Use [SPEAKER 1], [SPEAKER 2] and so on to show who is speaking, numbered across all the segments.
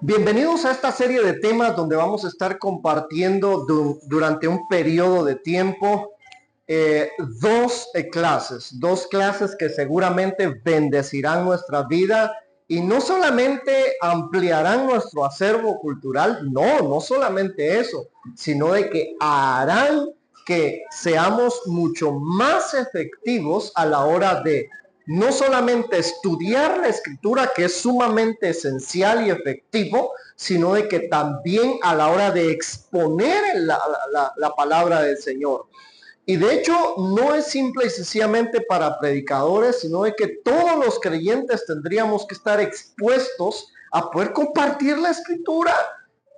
[SPEAKER 1] Bienvenidos a esta serie de temas donde vamos a estar compartiendo durante un periodo de tiempo dos clases que seguramente bendecirán nuestra vida y no solamente ampliarán nuestro acervo cultural, no solamente eso, sino de que harán que seamos mucho más efectivos a la hora de no solamente estudiar la escritura, que es sumamente esencial y efectivo, sino de que también a la hora de exponer la palabra del Señor. Y de hecho no es simple y sencillamente para predicadores, sino de que todos los creyentes tendríamos que estar expuestos a poder compartir la escritura.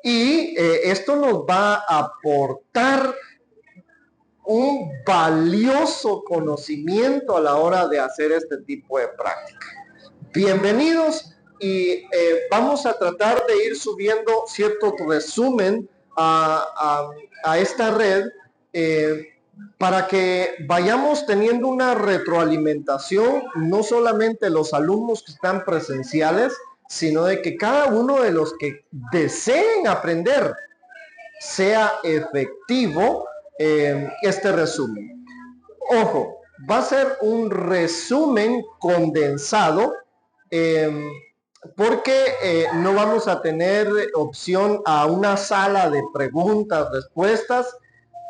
[SPEAKER 1] Y esto nos va a aportar un valioso conocimiento a la hora de hacer este tipo de práctica. Bienvenidos y vamos a tratar de ir subiendo cierto resumen a esta red para que vayamos teniendo una retroalimentación, no solamente los alumnos que están presenciales, sino de que cada uno de los que deseen aprender sea efectivo este resumen. Ojo, va a ser un resumen condensado porque no vamos a tener opción a una sala de preguntas, respuestas.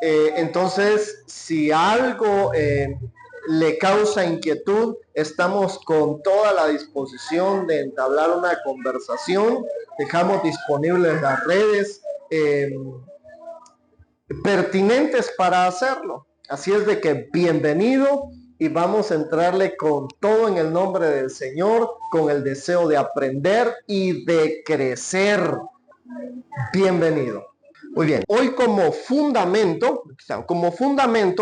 [SPEAKER 1] Entonces, si algo le causa inquietud, estamos con toda la disposición de entablar una conversación. Dejamos disponibles las redes pertinentes para hacerlo. Así es de que bienvenido y vamos a entrarle con todo en el nombre del Señor, con el deseo de aprender y de crecer. Bienvenido. Muy bien, hoy como fundamento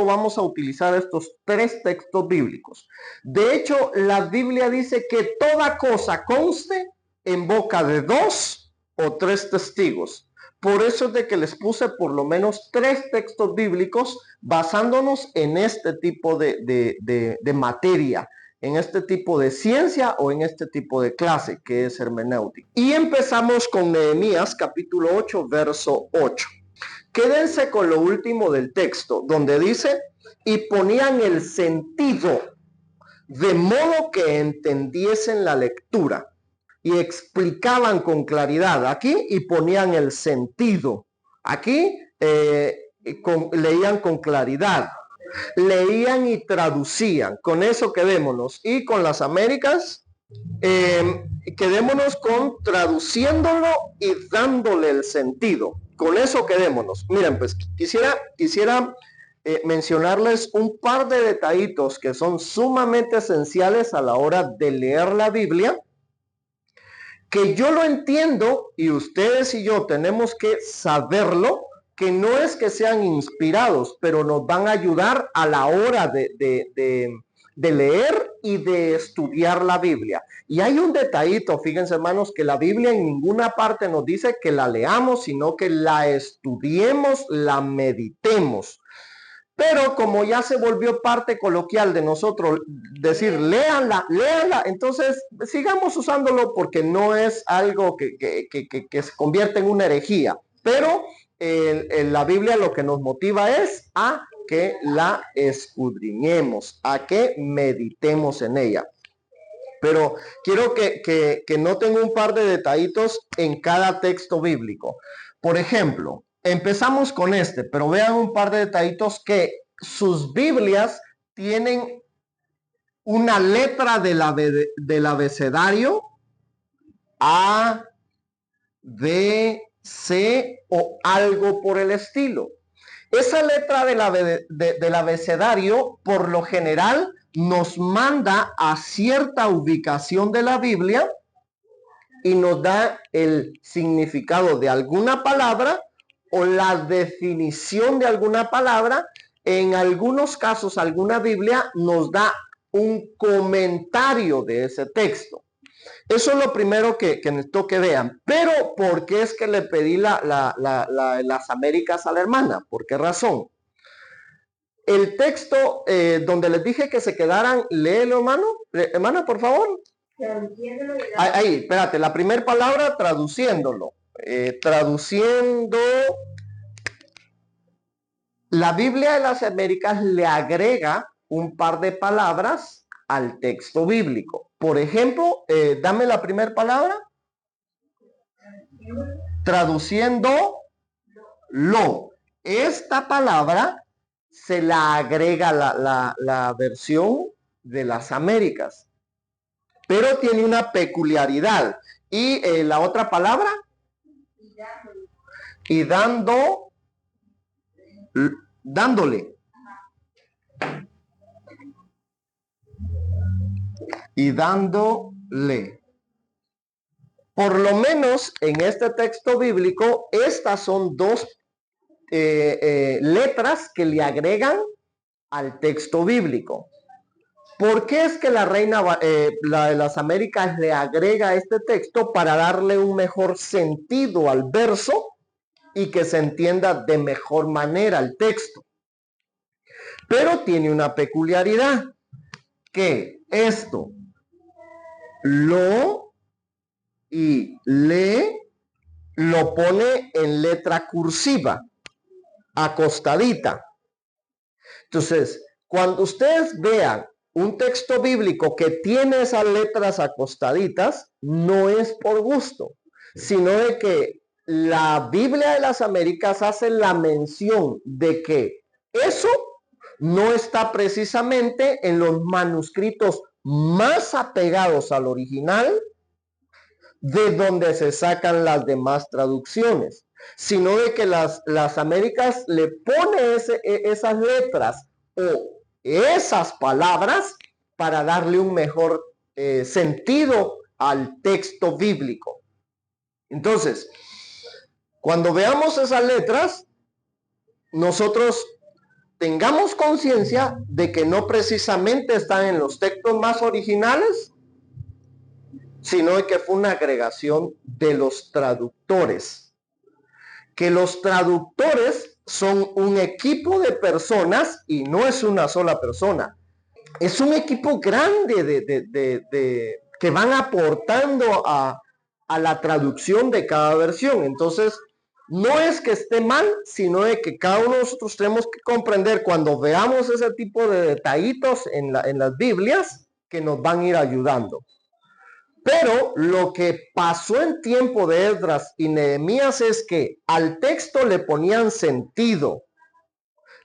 [SPEAKER 1] vamos a utilizar estos tres textos bíblicos. De hecho, la Biblia dice que toda cosa conste en boca de 2 o 3 testigos. Por eso es de que les puse por lo menos 3 textos bíblicos basándonos en este tipo de materia, en este tipo de ciencia o en este tipo de clase que es hermenéutica. Y empezamos con Nehemías capítulo 8, verso 8. Quédense con lo último del texto, donde dice, y ponían el sentido de modo que entendiesen la lectura y explicaban con claridad aquí y ponían el sentido. Aquí leían con claridad, leían y traducían. Con eso quedémonos. Y con las Américas, quedémonos con traduciéndolo y dándole el sentido. Con eso quedémonos. Miren, pues quisiera mencionarles un par de detallitos que son sumamente esenciales a la hora de leer la Biblia, que yo lo entiendo y ustedes y yo tenemos que saberlo, que no es que sean inspirados, pero nos van a ayudar a la hora de leer y de estudiar la Biblia. Y hay un detallito, fíjense hermanos, que la Biblia en ninguna parte nos dice que la leamos, sino que la estudiemos, la meditemos. Pero como ya se volvió parte coloquial de nosotros decir, léanla, entonces sigamos usándolo porque no es algo que se convierte en una herejía. Pero la Biblia lo que nos motiva es a que la escudriñemos, a que meditemos en ella. Pero quiero que noten un par de detallitos en cada texto bíblico. Por ejemplo, empezamos con pero vean un par de detallitos que sus Biblias tienen una letra del abecedario A, B, C o algo por el estilo. Esa letra del abecedario, por lo general, nos manda a cierta ubicación de la Biblia y nos da el significado de alguna palabra o la definición de alguna palabra. En algunos casos, alguna Biblia nos da un comentario de ese texto. Eso es lo primero que necesito que vean. Pero, ¿por qué es que le pedí las Américas a la hermana? ¿Por qué razón? El texto donde les dije que se quedaran, léelo, hermano. Hermana, por favor. Ahí, espérate, la primera palabra traduciéndolo. Traduciendo, la Biblia de las Américas le agrega un par de palabras al texto bíblico. Por ejemplo, dame la primera palabra. Traduciendo lo. Esta palabra se la agrega la versión de las Américas, pero tiene una peculiaridad. Y la otra palabra, y dándole. Y dándole. Por lo menos en este texto bíblico, estas son dos letras que le agregan al texto bíblico. ¿Por qué es que la Reina la de las Américas le agrega este texto? Para darle un mejor sentido al verso y que se entienda de mejor manera el texto. Pero tiene una peculiaridad, que esto, lo y le, lo pone en letra cursiva, acostadita. Entonces, cuando ustedes vean un texto bíblico que tiene esas letras acostaditas, no es por gusto, sino de que la Biblia de las Américas hace la mención de que eso no está precisamente en los manuscritos más apegados al original, de donde se sacan las demás traducciones, sino de que las Américas le pone esas letras o esas palabras para darle un mejor sentido al texto bíblico. Entonces, cuando veamos esas letras, nosotros tengamos conciencia de que no precisamente están en los textos más originales, sino de que fue una agregación de los traductores. Que los traductores son un equipo de personas y no es una sola persona. Es un equipo grande que van aportando a la traducción de cada versión. Entonces, no es que esté mal, sino de que cada uno de nosotros tenemos que comprender cuando veamos ese tipo de detallitos en las Biblias que nos van a ir ayudando. Pero lo que pasó en tiempo de Esdras y Nehemías es que al texto le ponían sentido,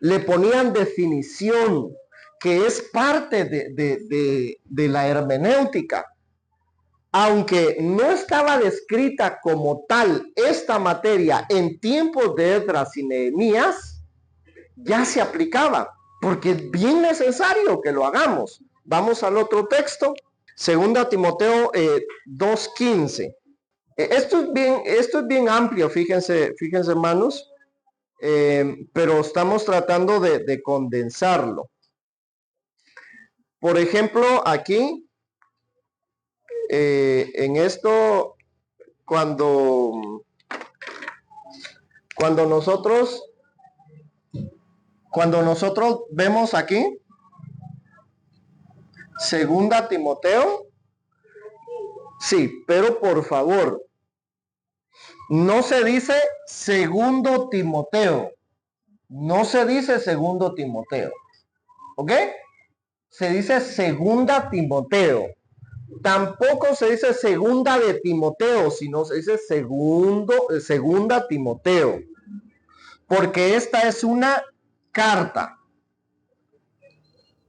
[SPEAKER 1] le ponían definición, que es parte de la hermenéutica. Aunque no estaba descrita como tal esta materia en tiempos de Esdras y Nehemías, ya se aplicaba, porque es bien necesario que lo hagamos. Vamos al otro texto. Segunda Timoteo 2:15. Esto es bien amplio, fíjense hermanos, pero estamos tratando de condensarlo. Por ejemplo, aquí, en esto, cuando nosotros vemos aquí, Segunda Timoteo, sí, pero por favor, no se dice Segundo Timoteo, no se dice Segundo Timoteo, ¿ok? Se dice Segunda Timoteo. Tampoco se dice Segunda de Timoteo, sino se dice Segunda Timoteo, porque esta es una carta.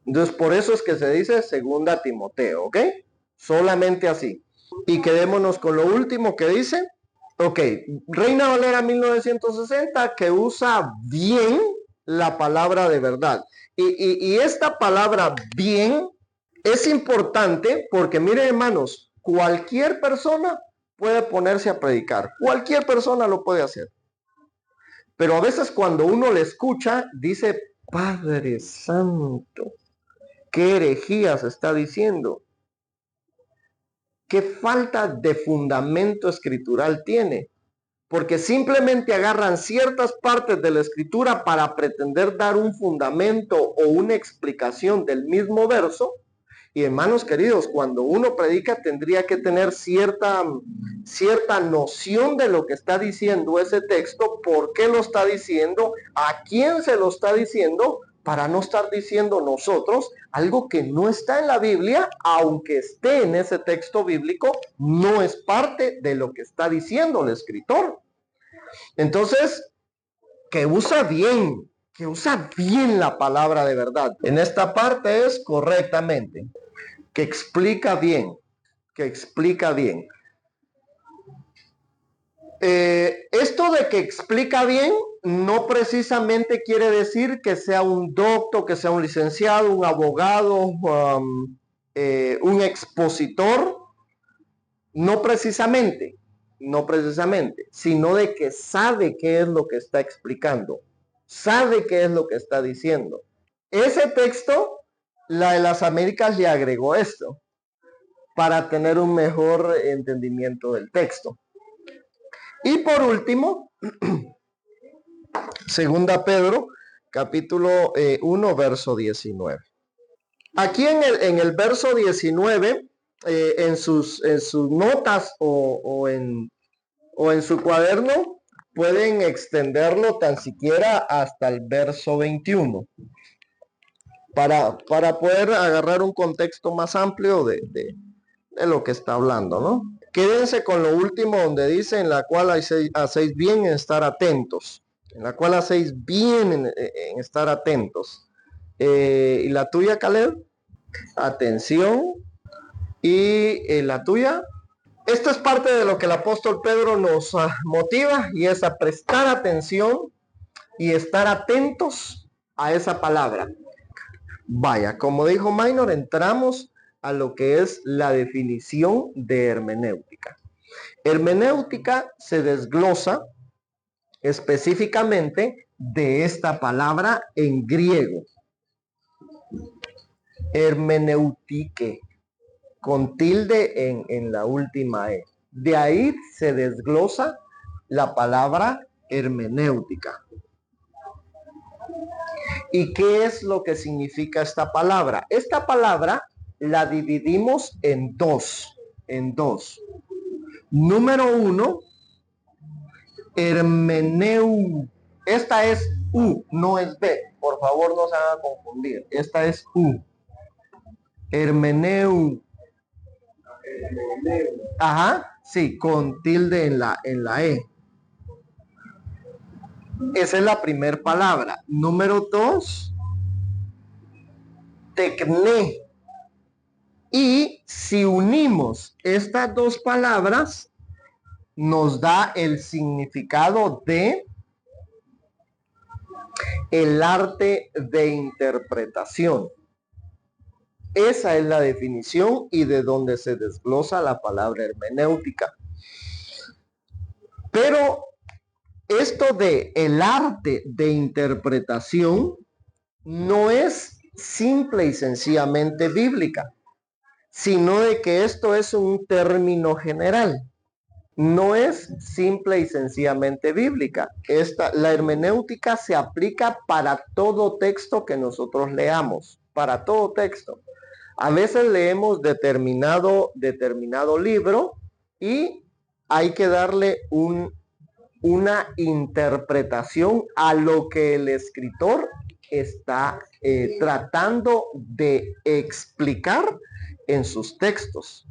[SPEAKER 1] Entonces, por eso es que se dice Segunda Timoteo, ¿ok? Solamente así. Y quedémonos con lo último que dice. Ok, Reina Valera 1960, que usa bien la palabra de verdad. Y esta palabra bien es importante porque, miren hermanos, cualquier persona puede ponerse a predicar. Cualquier persona lo puede hacer. Pero a veces cuando uno le escucha, dice, Padre Santo, ¿qué herejías está diciendo? ¿Qué falta de fundamento escritural tiene? Porque simplemente agarran ciertas partes de la escritura para pretender dar un fundamento o una explicación del mismo verso, Y hermanos queridos, cuando uno predica tendría que tener cierta noción de lo que está diciendo ese texto, por qué lo está diciendo, a quién se lo está diciendo, para no estar diciendo nosotros algo que no está en la Biblia, aunque esté en ese texto bíblico, no es parte de lo que está diciendo el escritor. Entonces, que usa bien la palabra de verdad. En esta parte es correctamente, que explica bien. Esto de que explica bien no precisamente quiere decir que sea un doctor, que sea un licenciado, un abogado, un expositor, no precisamente, sino de que sabe qué es lo que está explicando, sabe qué es lo que está diciendo. Ese texto, la de las Américas le agregó esto para tener un mejor entendimiento del texto. Y por último, segunda Pedro, capítulo 1, verso 19. Aquí en el verso 19, en sus notas o en su cuaderno, pueden extenderlo tan siquiera hasta el verso 21. Para poder agarrar un contexto más amplio de lo que está hablando, ¿no? Quédense con lo último donde dice, en la cual hacéis bien en estar atentos. En la cual hacéis bien en estar atentos. ¿Y la tuya, Caleb? Atención. ¿Y la tuya? Esto es parte de lo que el apóstol Pedro nos motiva, y es a prestar atención y estar atentos a esa palabra. Vaya, como dijo Minor, entramos a lo que es la definición de hermenéutica. Hermenéutica se desglosa específicamente de esta palabra en griego. Hermeneutike, con tilde en la última E. De ahí se desglosa la palabra hermenéutica. ¿Y qué es lo que significa esta palabra? Esta palabra la dividimos en dos. Número 1, hermeneu. Esta es U, no es B. Por favor, no se hagan confundir. Esta es U. Hermeneu. Ajá, sí, con tilde en la E. Esa es la primera palabra. Número 2, tecné. Y si unimos estas dos palabras, nos da el significado de el arte de interpretación. Esa es la definición y de donde se desglosa la palabra hermenéutica. Pero esto de el arte de interpretación no es simple y sencillamente bíblica, sino de que esto es un término general. No es simple y sencillamente bíblica. La hermenéutica se aplica para todo texto que nosotros leamos, para todo texto. A veces leemos determinado libro y hay que darle una interpretación a lo que el escritor está tratando de explicar en sus textos.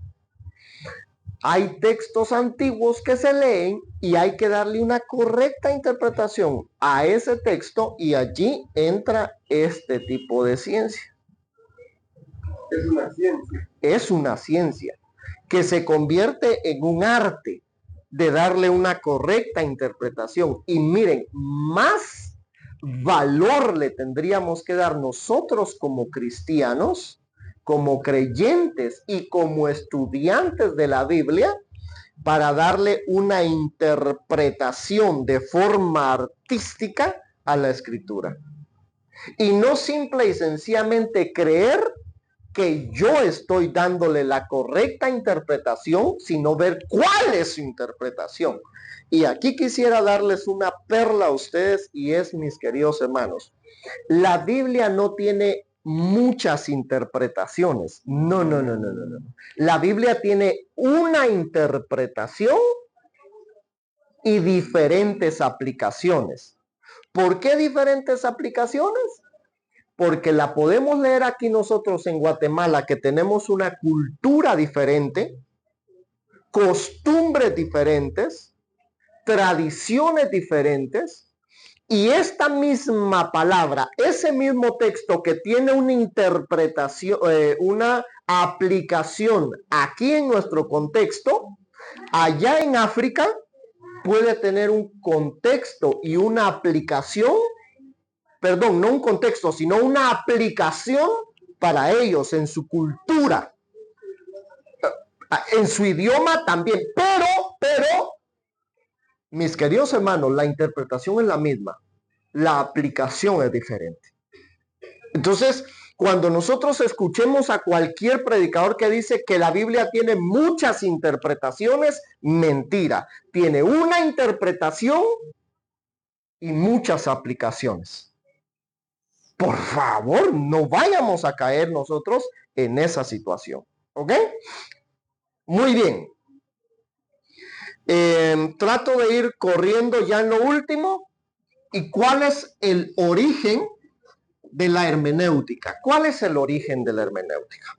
[SPEAKER 1] Hay textos antiguos que se leen y hay que darle una correcta interpretación a ese texto, y allí entra este tipo de ciencia.
[SPEAKER 2] Es una ciencia.
[SPEAKER 1] Es una ciencia que se convierte en un arte de darle una correcta interpretación. Y miren, más valor le tendríamos que dar nosotros como cristianos, como creyentes y como estudiantes de la Biblia, para darle una interpretación de forma artística a la escritura. Y no simple y sencillamente creer que yo estoy dándole la correcta interpretación, sino ver cuál es su interpretación. Y aquí quisiera darles una perla a ustedes, y es, mis queridos hermanos, la Biblia no tiene muchas interpretaciones. No, no, no, no, no, no. La Biblia tiene una interpretación y diferentes aplicaciones. ¿Por qué diferentes aplicaciones? Porque la podemos leer aquí nosotros en Guatemala, que tenemos una cultura diferente, costumbres diferentes, tradiciones diferentes, y esta misma palabra, ese mismo texto que tiene una interpretación, una aplicación aquí en nuestro contexto, allá en África puede tener un contexto y una aplicación, perdón, no un contexto, sino una aplicación para ellos en su cultura, en su idioma también, pero, mis queridos hermanos, la interpretación es la misma, la aplicación es diferente. Entonces, cuando nosotros escuchemos a cualquier predicador que dice que la Biblia tiene muchas interpretaciones, mentira. Tiene una interpretación y muchas aplicaciones. Por favor, no vayamos a caer nosotros en esa situación. ¿Ok? Muy bien. Trato de ir corriendo ya en lo último. ¿Y cuál es el origen de la hermenéutica? ¿Cuál es el origen de la hermenéutica?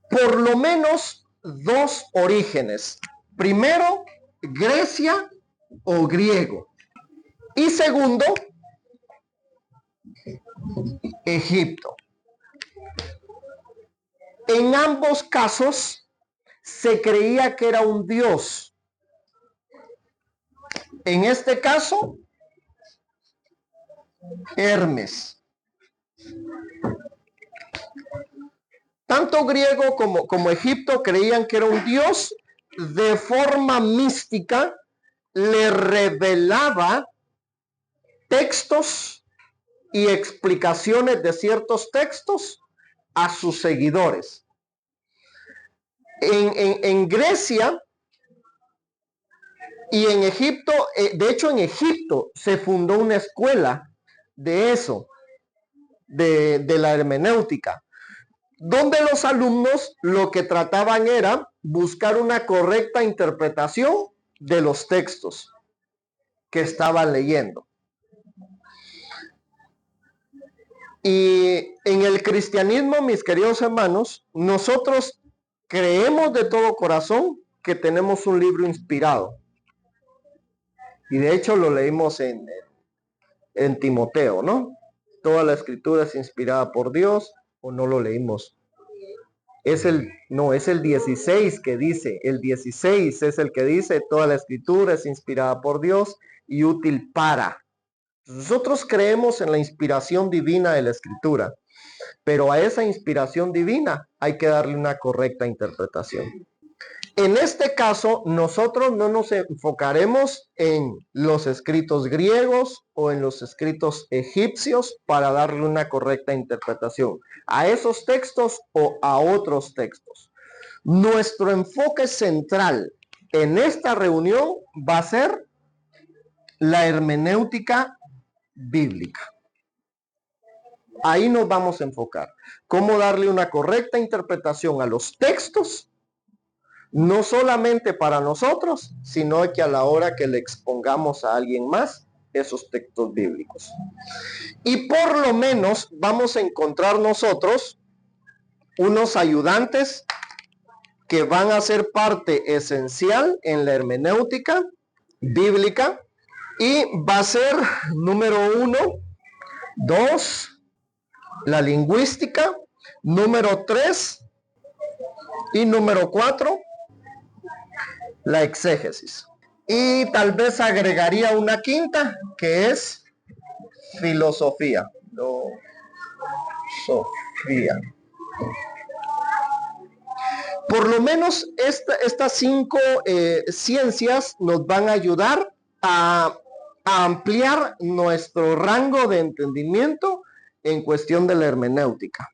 [SPEAKER 1] Por lo menos dos orígenes. Primero, Grecia o griego. Y segundo, Egipto. En ambos casos se creía que era un dios. En este caso, Hermes. Tanto griego como Egipto creían que era un dios. De forma mística le revelaba textos y explicaciones de ciertos textos a sus seguidores. En Grecia y en Egipto, de hecho en Egipto se fundó una escuela de eso, de la hermenéutica, donde los alumnos lo que trataban era buscar una correcta interpretación de los textos que estaban leyendo. Y en el cristianismo, mis queridos hermanos, nosotros creemos de todo corazón que tenemos un libro inspirado. Y de hecho lo leímos en Timoteo, ¿no? Toda la escritura es inspirada por Dios, o no lo leímos. Es el 16 que dice, el 16 es el que dice, toda la escritura es inspirada por Dios y útil para. Nosotros creemos en la inspiración divina de la escritura, pero a esa inspiración divina hay que darle una correcta interpretación. En este caso, nosotros no nos enfocaremos en los escritos griegos o en los escritos egipcios para darle una correcta interpretación a esos textos o a otros textos. Nuestro enfoque central en esta reunión va a ser la hermenéutica bíblica. Ahí nos vamos a enfocar. Cómo darle una correcta interpretación a los textos, no solamente para nosotros, sino que a la hora que le expongamos a alguien más esos textos bíblicos. Y por lo menos vamos a encontrar nosotros unos ayudantes que van a ser parte esencial en la hermenéutica bíblica, y va a ser número 1, 2, la lingüística, número 3 y número 4, la exégesis. Y tal vez agregaría una quinta, que es filosofía. Por lo menos estas 5 ciencias nos van a ayudar a ampliar nuestro rango de entendimiento en cuestión de la hermenéutica.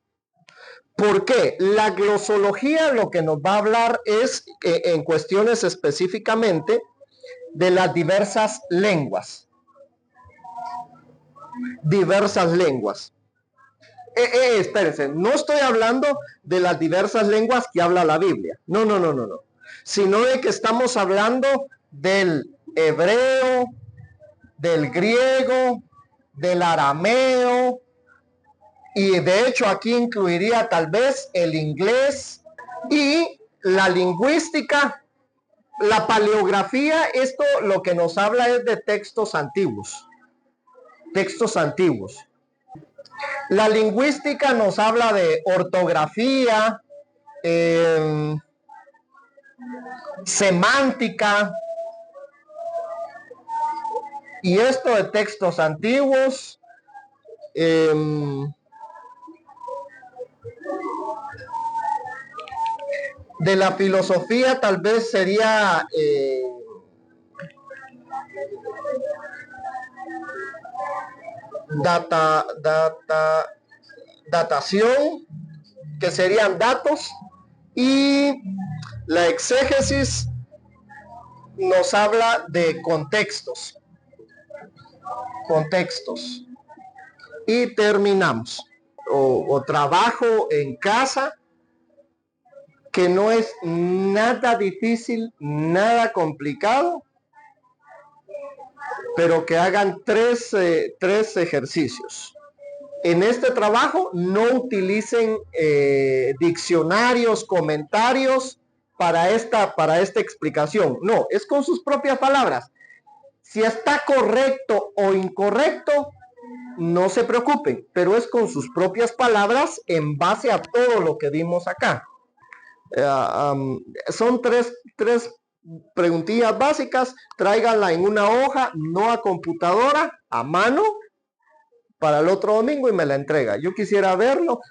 [SPEAKER 1] ¿Por qué? La glosología lo que nos va a hablar es en cuestiones específicamente de las diversas lenguas. diversas lenguas. Espérense, no estoy hablando de las diversas lenguas que habla la Biblia. No. Sino de que estamos hablando del hebreo, del griego, del arameo, y de hecho aquí incluiría tal vez el inglés y la lingüística. La paleografía, esto lo que nos habla es de textos antiguos. Textos antiguos. La lingüística nos habla de ortografía, semántica, y esto de textos antiguos. De la filosofía tal vez sería datación, que serían datos, y la exégesis nos habla de contextos. Y terminamos. O trabajo en casa, que no es nada difícil, nada complicado, pero que hagan tres ejercicios. En este trabajo no utilicen diccionarios, comentarios para esta explicación. No, es con sus propias palabras. Si está correcto o incorrecto, no se preocupen, pero es con sus propias palabras en base a todo lo que vimos acá. Son tres preguntillas básicas. Tráiganla en una hoja, no a computadora, a mano, para el otro domingo, y me la entrega. Yo quisiera verlo.